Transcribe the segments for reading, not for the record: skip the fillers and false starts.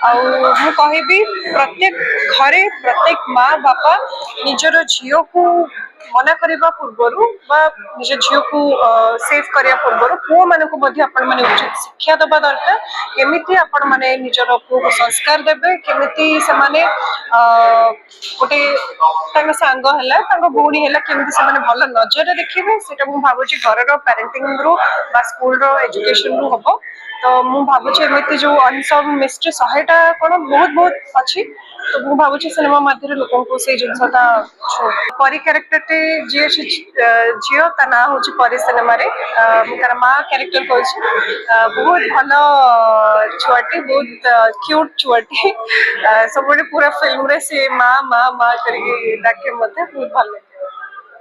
मु कहबी प्रत्येक घरे प्रत्येक माँ बापा निजर झील को मना करने पूर्वर निज झील को सेफ करने पूर्वर पुओ मान आपण मैंने उचित शिक्षा दबा दरकार केमिति आपण मैंने निजर पुओ को संस्कार देवे केमिति से माने गोटे सांग है भौणी है केमिति से माने भल नजर देखिए सेटा मु भाबुची घर पेरेंटिंग रु बा स्कूल रो एजुकेशन रु हबो तो मु भाबुची एमिति जो अनसॉल्व मिस्ट्री 100टा कोन बहुत बहुत अछि तो मु भाबुची सिनेमा माध्यम लोगों को से जिनसटा परी कैरेक्टर टे जे जियो ता ना होची परी सिनेमा रे तार माँ कैरेक्टर कोछि बहुत भलो छुआटी बहुत क्यूट छुआटी सब पूरा फिल्म रे से माँ माँ माँ करके डाके मते बहुत भल लगे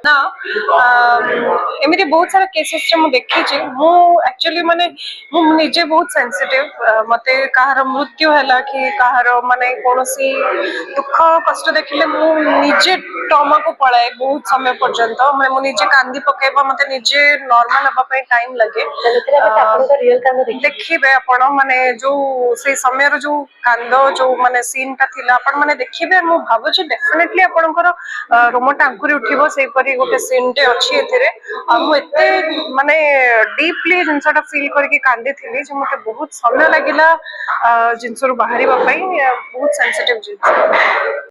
ना एमती बहुत सारा केसेस मु देखी मु एक्चुअली माने मु निजे बहुत सेंसिटिव मते कहार मृत्यु हैला कि कहार माने कोनोसी दुख कष्ट देखिले मु निजे ट्रमा को पळाए बहुत समय पर्यंत माने मु निजे कांदी पकेबा मते निजे नॉर्मल हबा पे टाइम लगे देखिबे आपण माने जो से समय रो जो कांदो जो माने सीन ता थिला आपण माने देखिबे मु भाबो जे डेफिनेटली आपणकर रोम टांकुरी उठिबो से परी गोटे सीन टे अछि एथिरे मु एते माने डीपली जिनसटा फील करके कांदी थिली जे मते बहुत समय लागिला जिनसर बाहरी बापई बहुत सेंसिटिव जिंस